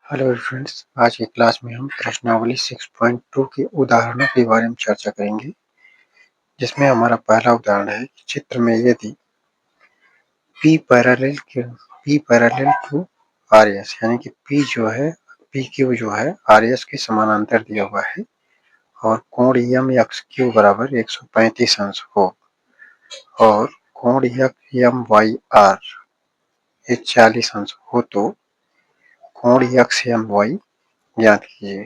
Hello friends, आज की class में हम प्रश्नावली 6.2 के उदाहरणों के बारे में चर्चा करेंगे, जिसमें हमारा पहला उदाहरण है कि चित्र में यदि P पैरेलल टू RS यानी कि PQ जो है RS के समानांतर दिया हुआ है और कोण MXQ बराबर 135 अंश हो और कोण MYR ये 40 अंश हो तो कोण XMY ज्ञात कीजिए।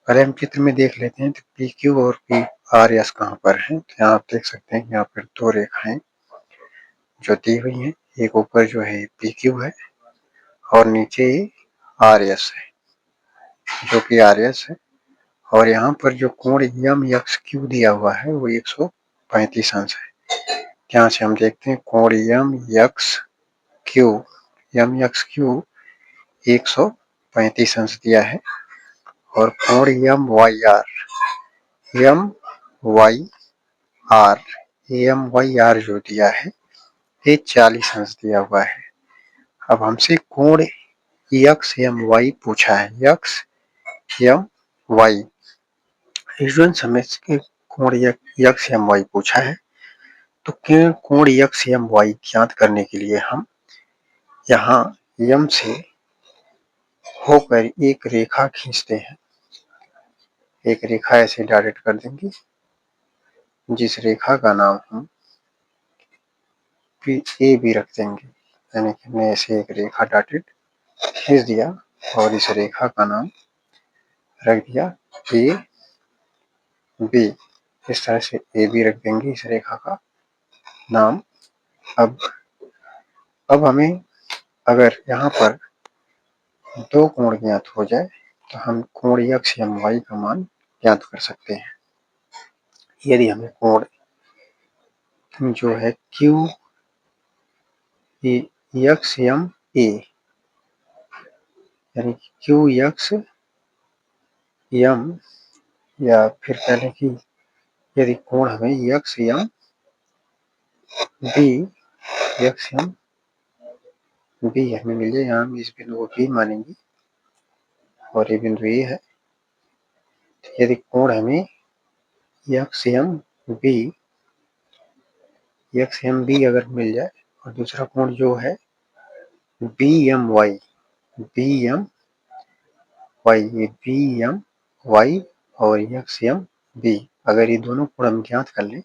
पहले हम चित्र में देख लेते हैं तो पी क्यू और पी आर एस कहाँ पर है। तो यहाँ आप देख सकते हैं यहाँ पर दो रेखाएं जो दी हुई हैं, एक ऊपर जो है पी क्यू है और नीचे आर एस है जो कि आर एस है। और यहाँ पर जो कोण एम एक्स क्यू दिया हुआ है वो 135 अंश है। यहाँ से हम देखते हैं कोण एम एक्स क्यू 135 अंश दिया है और कोण एम वाई आर जो दिया है ये 40 अंश दिया हुआ है। अब हमसे कोण यक्स एम वाई पूछा है, यक्स एम वाई हमें कोण यक्स एम वाई पूछा है। तो कोण यक्स एम वाई ज्ञात करने के लिए हम यहाँ यम से होकर एक रेखा खींचते हैं, एक रेखा ऐसे डायरेक्ट कर देंगे जिस रेखा का नाम हम ए बी रख देंगे। यानी कि हमने ऐसे एक रेखा डॉटेड खींच दिया और इस रेखा का नाम रख दिया ए बी। इस तरह से ए बी रख देंगे इस रेखा का नाम। अब हमें अगर यहाँ पर दो कोण ज्ञात हो जाए तो हम कोण एक्स एम वाई का मान ज्ञात कर सकते हैं। यदि हमें कोण जो है क्यू एक्स एम ए यानी क्यू एक्स एम या फिर कह लें कि यदि कोण हमें एक्स एम बी हमें मिल जाए, यहाँ हम इस बिंदु को बी मानेंगे और ये बिंदु ए है। तो यदि कोण हमें एक्स एम बी अगर मिल जाए और दूसरा कोण जो है बी एम वाई ये बी एम वाई और एक्स एम बी, अगर ये दोनों कोण हम ज्ञात कर लें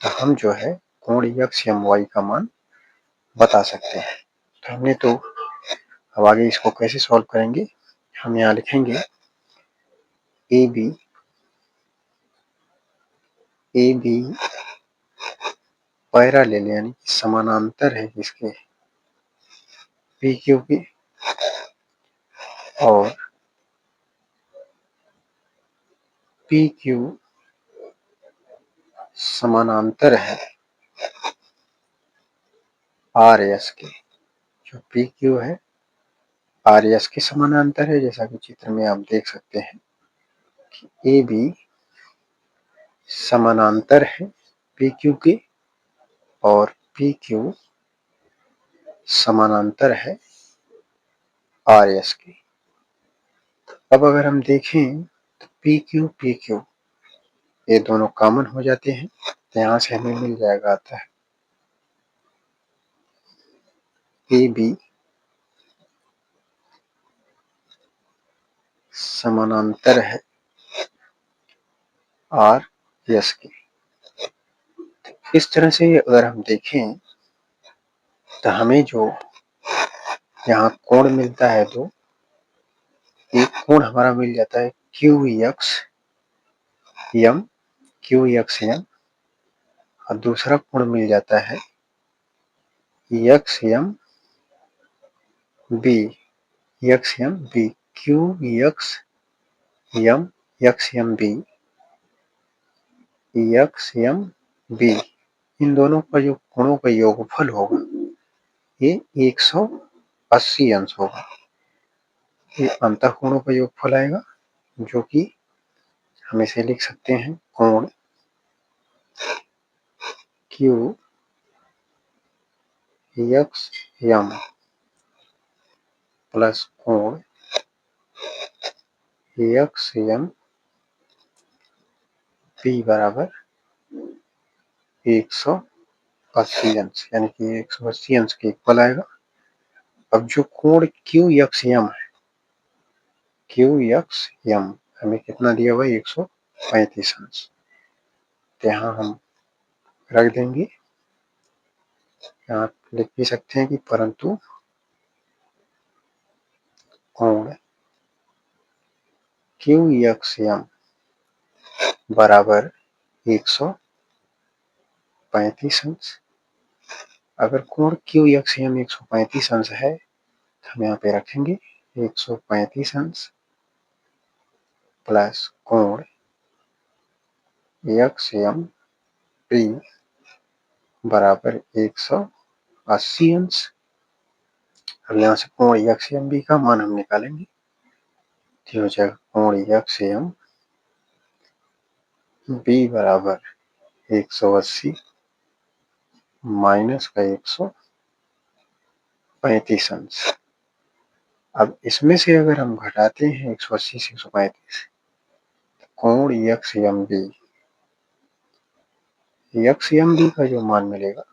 तो हम जो है कोण एक्स एम वाई का मान बता सकते हैं। तो हमने तो अब आगे इसको कैसे सॉल्व करेंगे, हम यहाँ लिखेंगे ए बी पैरेलल यानी समानांतर है इसके पी क्यू के और पी क्यू समानांतर है आर एस के। जो पी क्यू है आर एस के समानांतर है, जैसा कि चित्र में आप देख सकते हैं कि ए बी समानांतर है पी क्यू के और पी क्यू समानांतर है आर एस के। अब अगर हम देखें तो पी क्यू ये दोनों कॉमन हो जाते हैं तो यहाँ से हमें मिल जाएगा आता है ए बी समानांतर है आर एस के। इस तरह से अगर हम देखें तो हमें जो यहाँ कोण मिलता है तो एक कोण हमारा मिल जाता है क्यू एक्स एम और दूसरा कोण मिल जाता है X M B Q X M B इन दोनों का जो कोणों का योगफल होगा ये 180 अंश होगा। ये अंतःकोणों का योगफल आएगा जो कि हम इसे लिख सकते हैं कोण क्यू एक्स एम प्लस कोण एक्स एम पी बराबर 180 अंश, यानी कि 180 अंश के इक्वल आएगा। अब जो कोण क्यू एक्स एम है, क्यू एक्स एम हमें कितना दिया हुआ है, 135 अंश। तो यहाँ हम रख देंगे, यहाँ लिख भी सकते हैं कि परंतु कोण क्यू एक्स एम बराबर 135 अंश। अगर कोण क्यू एक्स एम 135 अंश है तो हम यहाँ पे रखेंगे 135 अंश प्लस कोण एक्स एम पी बराबर 180 अंश। अब यहाँ से कोण एक्स एम बी का मान हम निकालेंगे, तो हो जाएगा कोण एक्स एम बी बराबर 180 माइनस का 135 अंश। अब इसमें से अगर हम घटाते हैं 180 से 135, कोण एक्स एम बी का जो मान मिलेगा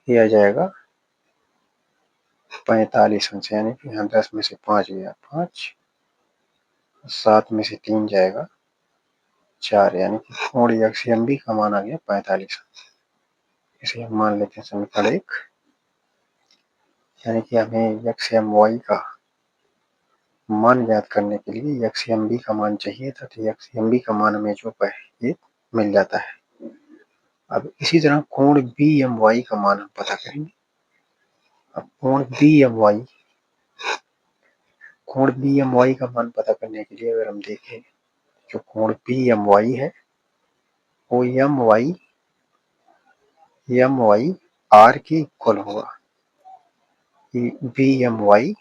ये आ जाएगा 45 अंश, यानी कि यहाँ 10 में से 5 गया 5, 7 में से 3 जाएगा 4, यानी कि कोण एक्स एम बी का मान आ गया 45 अंश। इसे हम मान लेते हैं समीकरण 1, यानी कि हमें एक्स एम वाई का मान ज्ञात करने के लिए एक्स एम बी का मान चाहिए था, तो एक्स एम बी का मान हमें जो है ये मिल जाता है। अब इसी तरह कोण बी एम वाई का मान हम पता करेंगे। अब कोण बी एम वाई का मान पता करने के लिए अगर हम देखें, जो कोण बी एम वाई है वो एम वाई आर के इक्वल होगा। बी एम वाई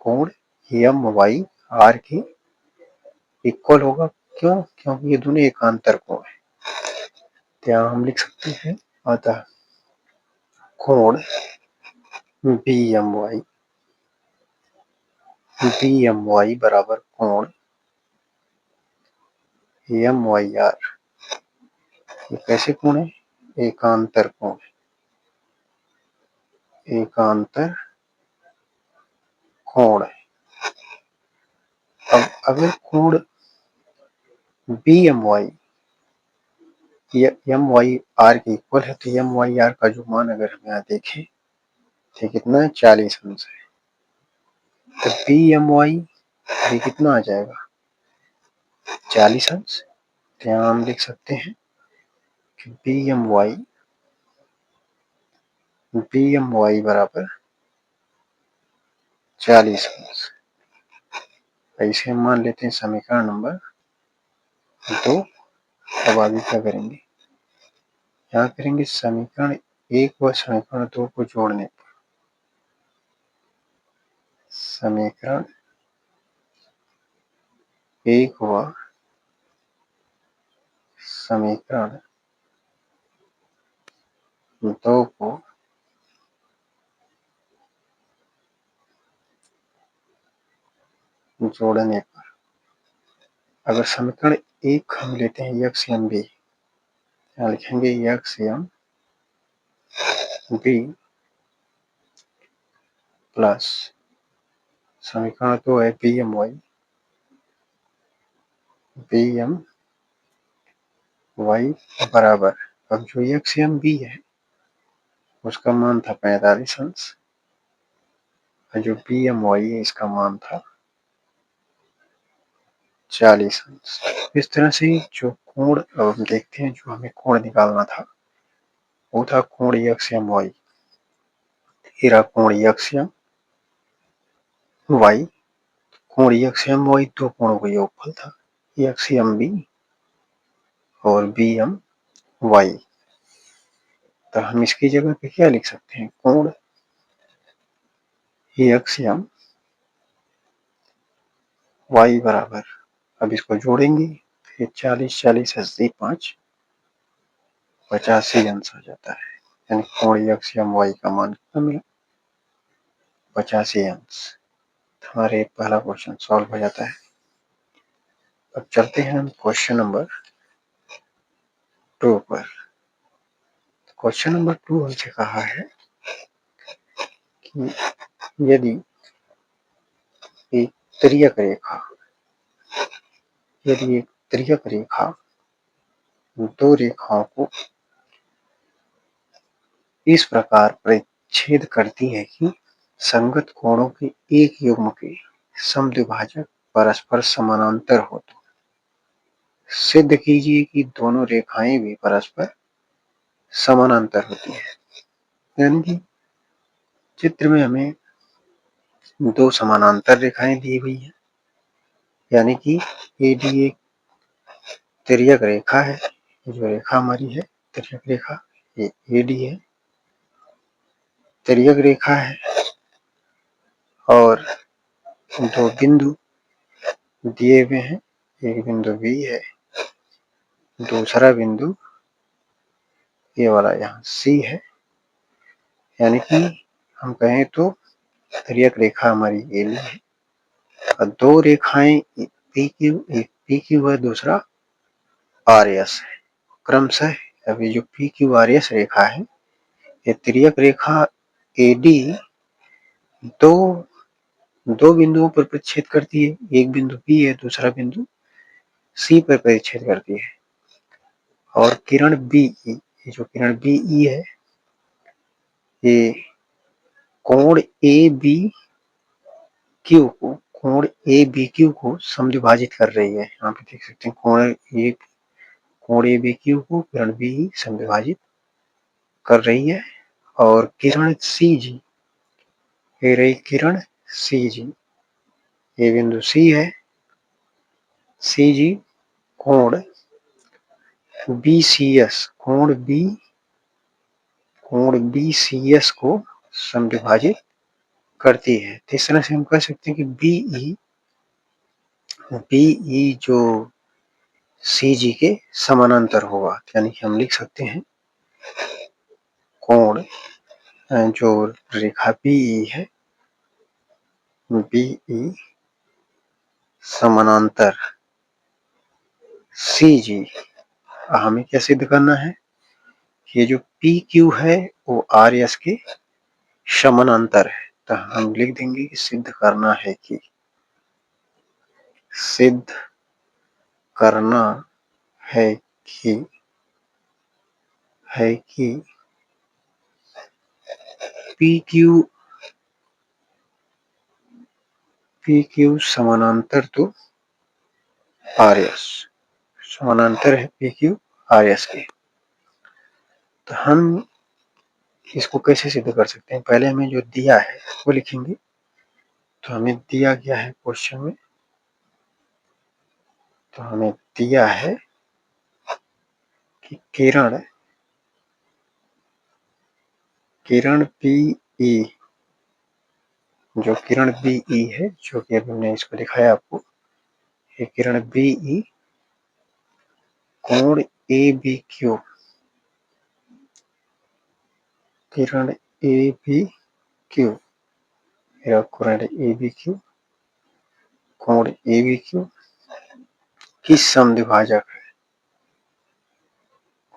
कोण एम वाई आर के इक्वल होगा। क्यों? क्योंकि ये दोनों एकांतर कोण है। तो यहाँ हम लिख सकते हैं, अतः कोण बी एम वाई बराबर कोण एम वाई आर। ये कैसे कोण है? एकांतर कोण, एकांतर कोण है। अब अगर कोण बी एम वाई आर के इक्वल है, तो एम वाई आर का जो मान अगर हम यहाँ देखें तो कितना है, 40 अंश है। तो बी एम वाई ये कितना आ जाएगा, 40 अंश। तो यहाँ हम लिख सकते हैं कि बी एम वाई बराबर 40 अंश। ऐसे हम मान लेते हैं समीकरण नंबर 2। अब आगे क्या करेंगे, यहाँ करेंगे समीकरण 1 व समीकरण 2 को जोड़ने पर समीकरण 1 व समीकरण 2 को जोड़ने पर, अगर समीकरण 1 हम लेते हैं एक्स एम बी, यहाँ लिखेंगे एक्स एम बी प्लस समीकरण 2 है बी एम वाई बराबर, अब जो एक्स एम बी है उसका मान था 45 अंश, और जो बी एम वाई है इसका मान था 40 अंश। इस तरह से जो कोण, अब हम देखते हैं जो हमें कोण निकालना था वो था कोण एक्स एम वाई। ये कोण एक्स एम वाई, कोण एक्स एम वाई दो कोणों का योगफल था, एक्स एम बी और बी एम वाई। तो हम इसकी जगह पे क्या लिख सकते हैं, कोण एक्स एम वाई बराबर, अब इसको जोड़ेंगे फिर 40 40 80 5 85 अंश हो जाता है, यानी कोण एक्स एम वाई का मान कितना मिला, 85 अंश। हमारे पहला क्वेश्चन सॉल्व हो जाता है। अब चलते हैं हम क्वेश्चन नंबर 2 पर। क्वेश्चन नंबर 2 हमसे कहा है कि यदि एक तिर्यक रेखा दो रेखाओं को इस प्रकार परिच्छेद करती है कि संगत कोणों के एक युग्म के समद्विभाजक परस्पर समानांतर हो, तो सिद्ध कीजिए कि दोनों रेखाएं भी परस्पर समानांतर होती है। यानी कि चित्र में हमें दो समानांतर रेखाएं दी हुई है, यानी कि एडी एक तिर्यक रेखा है। जो रेखा हमारी है तिर्यक रेखा, ये एडी है, तिर्यक रेखा है। और दो बिंदु दिए हुए हैं, एक बिंदु बी है, दूसरा बिंदु ये वाला यहाँ सी है। यानी कि हम कहें तो तिर्यक रेखा हमारी ए बी है और दो रेखाएं पी क्यू, एक पी क्यू है, दूसरा आर एस है। क्रमशः अभी जो पी क्यू आर एस रेखा है, ये तिर्यक रेखा एडी दो बिंदुओं पर परिच्छेद करती है। एक बिंदु बी है, दूसरा बिंदु सी पर परिच्छेद करती है। और किरण बीई, ये जो किरण बीई है, ये कोण ए बी क्यू को समद्विभाजित कर रही है। यहाँ पे देख सकते हैं कोण ए बी क्यू को किरण बीई समद्विभाजित कर रही है। और किरण सी जी, ये रही किरण सी जी, ये बिंदु सी है, सी जी कोण बी सी एस, कोण बी सी एस को समद्विभाजित करती है। तो इस तरह से हम कह सकते हैं कि बीई जो सी जी के समानांतर होगा। यानी कि हम लिख सकते हैं कोण जो रेखा बीई है, बीई समानांतर सी जी। हमें क्या सिद्ध करना है? ये जो पी क्यू है वो आर एस के समानांतर है। तो हम लिख देंगे कि सिद्ध करना है कि पी क्यू समानांतर तो आर एस, समानांतर है पी क्यू आर एस के। तो हम इसको कैसे सिद्ध कर सकते हैं? पहले हमें जो दिया है वो लिखेंगे। तो हमें दिया गया है क्वेश्चन में, तो हमें दिया है कि किरण बीई, जो किरण बीई है, जो कि अभी हमने इसको दिखाया आपको, ये किरण बीई कोण ए बी क्यू, किरण ए बी क्यू, कोण ए बी क्यू, कोण ए बी क्यू की समद्विभाजक है।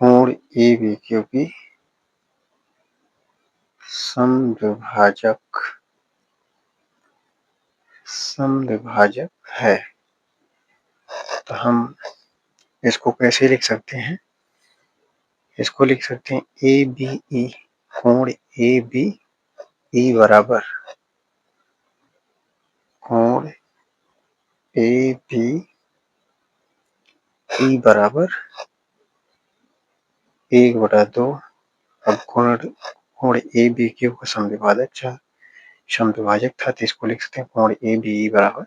कोण ए बी क्यू की समद्विभाजक है। तो हम इसको कैसे लिख सकते हैं? इसको लिख सकते हैं ए बी ई, कोण ए बी ई बराबर कोण ए बी ई बराबर 1/2। अब कोण ए बी क्यू का समद्विभाजक था, तो इसको लिख सकते हैं कोण ए बी ई बराबर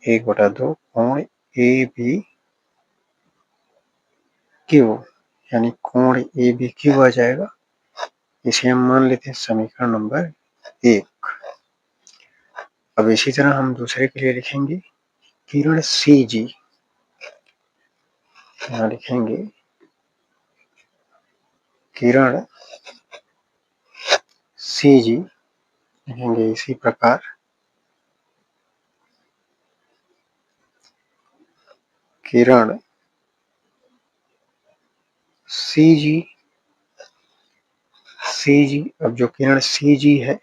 1/2 कोण ए बी क्यू, यानी कोण ए बी क्यू आ जाएगा। इसे हम मान लेते हैं समीकरण नंबर 1। अब इसी तरह हम दूसरे के लिए लिखेंगे किरण सी जी, यहाँ लिखेंगे किरण सी जी, लिखेंगे इसी प्रकार किरण CG, अब जो किरण CG है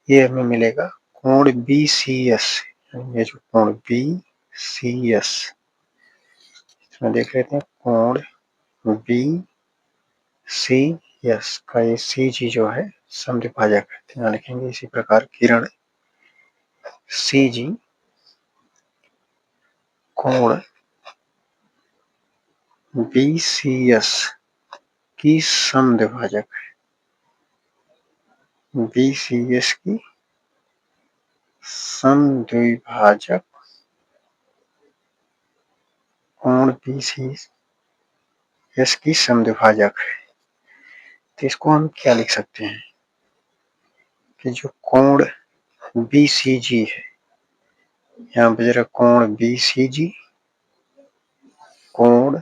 ये हमें मिलेगा कोण BCS, ये जो कोण BCS, इसमें देख लेते हैं कोण BCS का ये CG जो है समद्विभाजक है, ध्यान रखेंगे। इसी प्रकार किरण CG कोण BCS की समद्विभाजक है, BCS की समद्विभाजक कोण BCS की समद्विभाजक है। तो इसको हम क्या लिख सकते हैं कि जो कोण BCG है, यहाँ पे जरा कोण BCG, कोण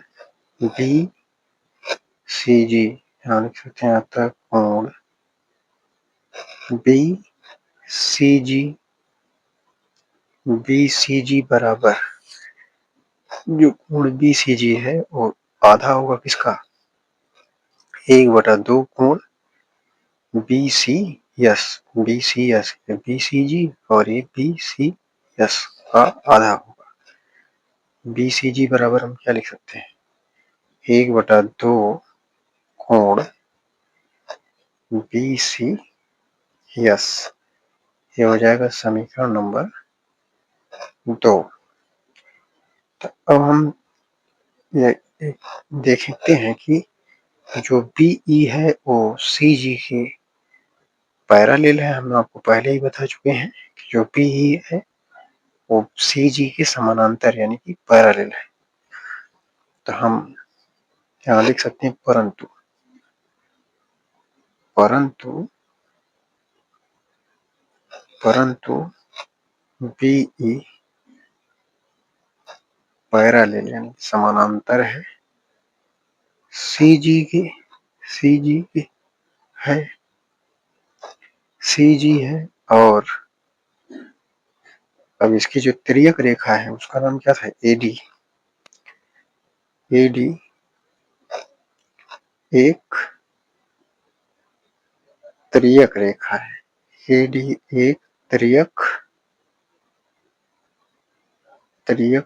BCG यहाँ लिख सकते हैं, अतः कोण BCG बराबर, जो कोण BCG है वो आधा होगा किसका, 1/2 कोण BCS, BCG और ये BCS का आधा होगा। BCG बराबर हम क्या लिख सकते हैं, 1/2 कोण BCS, ये हो जाएगा समीकरण नंबर 2। तो अब हम ये देखते हैं कि जो BE है वो CG के पैरेलल है। हम आपको पहले ही बता चुके हैं कि जो BE है वो CG के समानांतर यानी कि पैरेलल है। तो हम यहाँ लिख सकते हैं परंतु BE पैरेलल यानी समानांतर है CG है और अब इसकी जो तिर्यक रेखा है उसका नाम क्या था, AD एक तिर्यक रेखा है, AD एक तिर्यक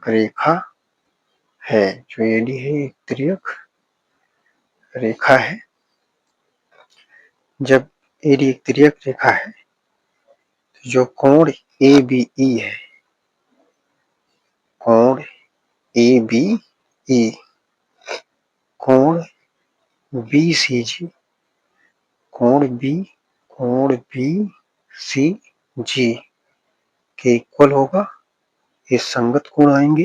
रेखा है, जो AD है एक तिर्यक रेखा है। जब AD एक तिर्यक रेखा है तो जो कोण ABE है, कोण ABE, कोण BCG, कोण BCG के इक्वल होगा। ये संगत कोण आएंगे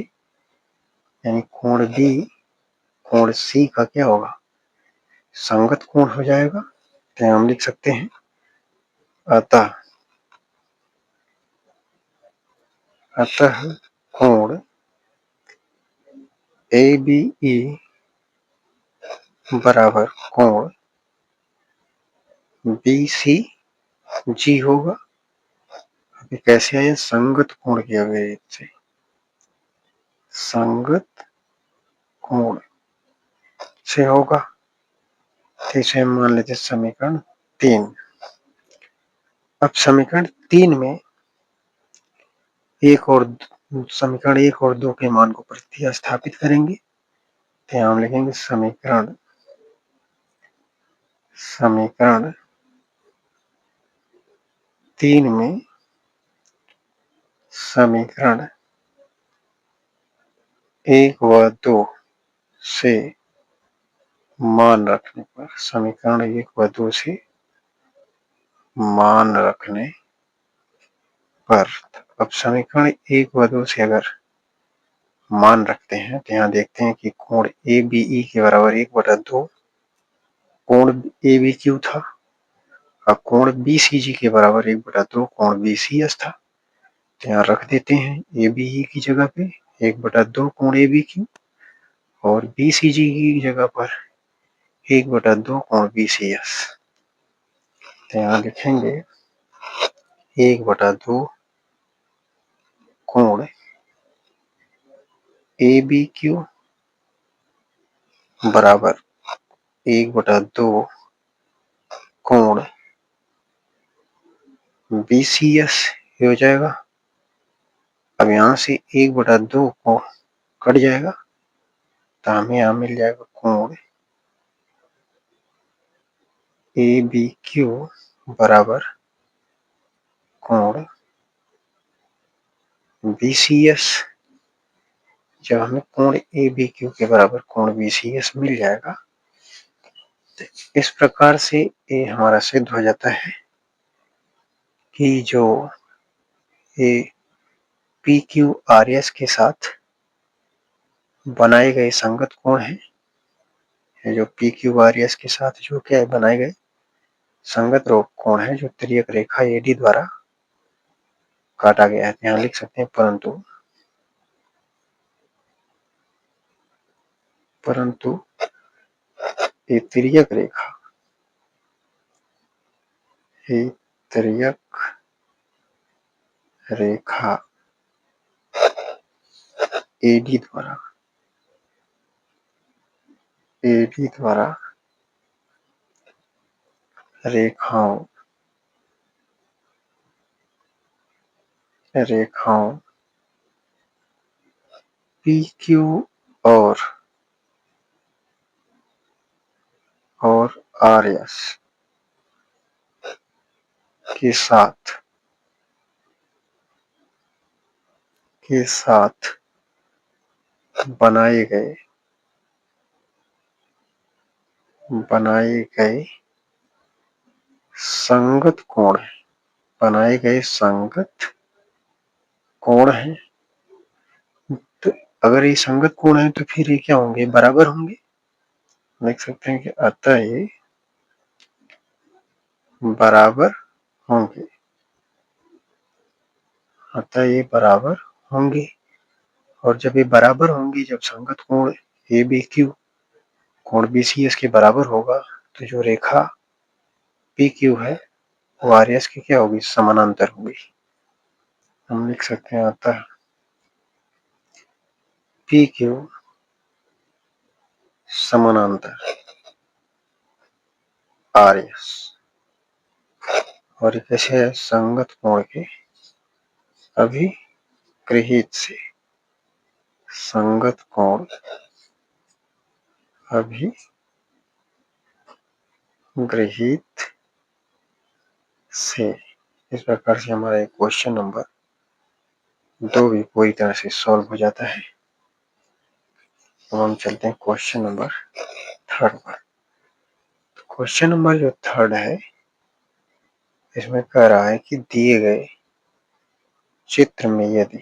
यानी कोण B कोण C का क्या होगा, संगत कोण हो जाएगा। तो हम लिख सकते हैं अतः कोण ABE बराबर कोण BCG होगा। अभी कैसे आया, संगत कोण की वजह से, संगत कोण से होगा। तो इसे हम मान लेते समीकरण 3। अब समीकरण 3 में समीकरण 1 और 2 के मान को प्रतिस्थापित करेंगे। तो हम लिखेंगे समीकरण 3 में समीकरण 1 व 2 से मान रखने पर, समीकरण 1 व 2 से मान रखने पर, अब समीकरण 1 व 2 से अगर मान रखते हैं तो यहाँ देखते हैं कि कोण ABE के बराबर 1/2 कोण ABQ था और कोण BCG के बराबर 1/2 कोण BCS था। तो यहाँ रख देते हैं ABE की जगह पे 1/2 कोण ABQ और BCG की जगह पर 1/2 कोण BCS। तो यहाँ लिखेंगे 1/2 कोण ABQ बराबर 1/2 कोण BCS हो जाएगा। अब यहाँ से 1/2 को कट जाएगा तो हमें यहाँ मिल जाएगा कोण ABQ बराबर कोण BCS। जब हमें कोण ABQ के बराबर कोण BCS मिल जाएगा तो इस प्रकार से ये हमारा सिद्ध हो जाता है कि जो ये PQRS के साथ बनाए गए संगत कोण है, जो PQRS के साथ जो क्या है बनाए गए संगत कोण है, जो तिर्यक रेखा AD द्वारा काटा गया है। यहाँ लिख सकते हैं परंतु ये तिर्यक रेखा AD द्वारा रेखाओं PQ और RS के साथ बनाए गए संगत कोण है। तो अगर ये संगत कोण है तो फिर ये क्या होंगे, बराबर होंगे। देख सकते हैं कि अतः ये बराबर होंगे। और जब ये बराबर होंगे, जब संगत कोण ABQ कोण BCS के बराबर होगा तो जो रेखा PQ है वो RS की क्या होगी, समानांतर होगी। हम लिख सकते हैं अतः PQ समानांतर RS। और कैसे है, संगत कोण के अभिगृहित से, संगत कोण अभिगृहित से। इस प्रकार से हमारा एक क्वेश्चन नंबर 2 भी पूरी तरह से सॉल्व हो जाता है। अब हम चलते हैं क्वेश्चन नंबर 3 पर। क्वेश्चन नंबर जो 3 है इसमें कह रहा है कि दिए गए चित्र में यदि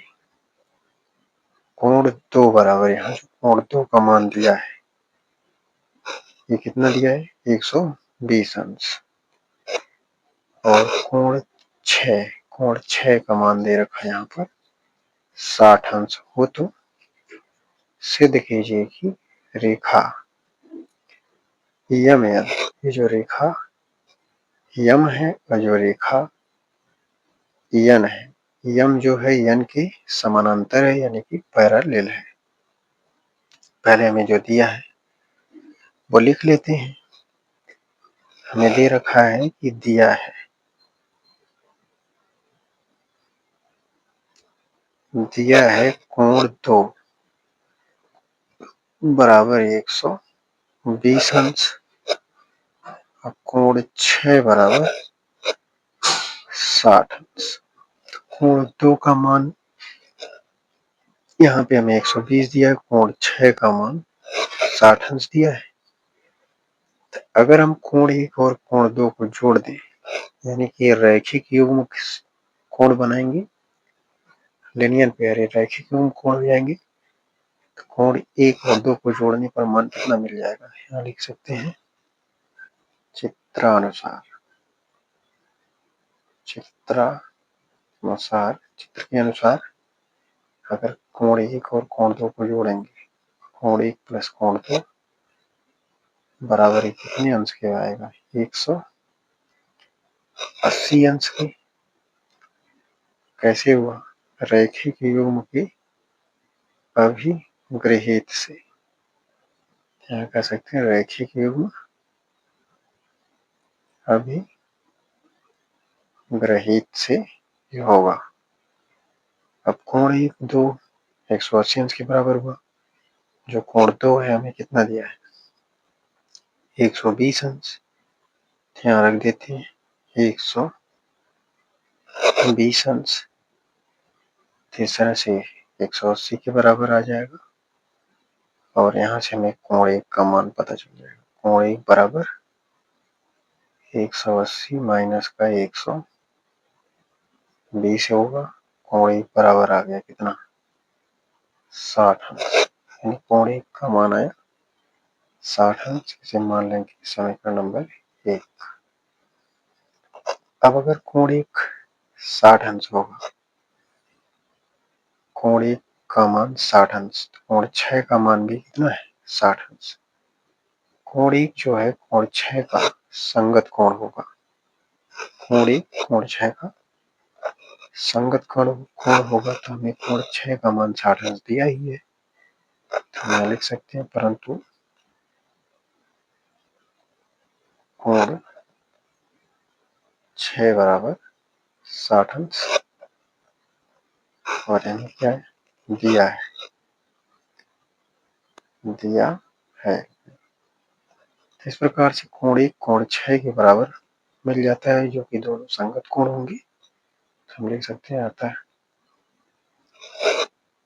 कोण 2 बराबर, यहाँ जो कोण 2 का मान दिया है ये कितना दिया है, 120 अंश, और कोण 6 का मान दे रखा है यहाँ पर 60 अंश हो, तो सिद्ध कीजिए कि रेखा यम, ये जो रेखा यम है और जो रेखा यन है, यम जो है यन के समानांतर है, यानी कि पैरेलल है। पहले हमें जो दिया है वो लिख लेते हैं। हमें दे रखा है कि दिया है कोण 2 बराबर 120 अंश, और कोण 6 बराबर 60 अंश। कोण 2 का मान यहाँ पे हमें 120 दिया है, कोण 6 का मान 60 अंश दिया है। तो अगर हम कोण 1 और कोण 2 को जोड़ दें, यानी कि रैखिक युग्म कोण बनाएंगे, लीनियर पेयर रैखिक युग्म कोण हो जाएंगे, तो कोण 1 और 2 को जोड़ने पर मान कितना मिल जाएगा, यहाँ लिख सकते हैं चित्रानुसार। चित्र के अनुसार अगर कोण 1 और कोण 2 को जोड़ेंगे, कोण 1 प्लस कोण 2 बराबर कितने अंश के आएगा, 180 अंश के। कैसे हुआ, रैखिक युग्म के अभिगृहित गृहीत से, क्या कह सकते हैं, रैखिक युग्म अभिग्रहित से ये होगा। अब कोण 1, 2 180 अंश के बराबर हुआ। जो कोण 2 है हमें कितना दिया है, 120 अंश। ध्यान रख देते हैं 120 अंश, इस तरह से 180 के बराबर आ जाएगा। और यहाँ से हमें कोण 1 का मान पता चल जाएगा। कोण 1 बराबर 180 माइनस का 120 होगा। कोण 1 बराबर आ गया कितना, 60 अंश। यानी कोण 1 का मान आया 60 अंश। इसे मान लेंगे समीकरण नंबर 1। अब अगर कोण 1 60 अंश होगा, कोण 1 का मान 60 अंश, कोण 6 का मान भी कितना है, 60 अंश। कोण 1 जो है कोण 6 का संगत कोण होगा। कोण 1 कोण 6 का संगत कोण होगा, तो हमें कोण 6 का मान 60 अंश दिया ही है, तो हम लिख सकते हैं परंतु कोण 6 बराबर 60 अंश। और हमें क्या है, दिया है। इस प्रकार से कोण 1 कोण 6 के बराबर मिल जाता है, जो कि दोनों संगत कोण होंगे। तो हम लिख सकते हैं आता है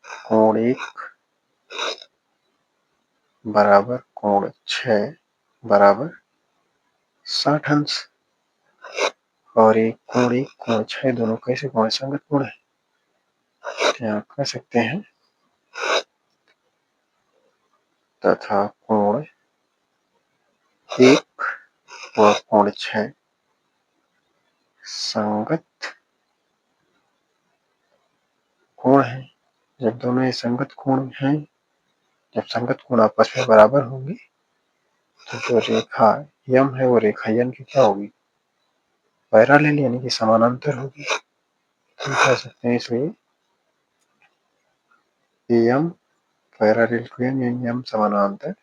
कोण 1 बराबर कोण 6 बराबर 60 अंश। और एक कोण 6 दोनों कैसे कोण, संगत कोण है, यहाँ कह सकते हैं तथा कोण 1 व कोण 6 संगत कोण है। जब दोनों ये संगत कोण हैं, जब संगत कोण आपस में बराबर होंगे, तो जो रेखा यम है वो रेखा यन की क्या होगी, पैरेलल यानी कि समानांतर होगी। तो कह सकते हैं इसलिए यम पैरेलल टू यन यानी यम समानांतर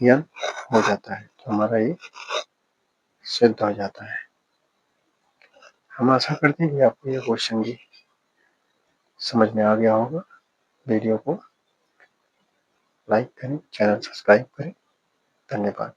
यन हो जाता है। तो हमारा ये सिद्ध हो जाता है। हम आशा करते हैं कि आपको ये क्वेश्चन भी समझ में आ गया होगा। वीडियो को लाइक करें, चैनल सब्सक्राइब करें। धन्यवाद।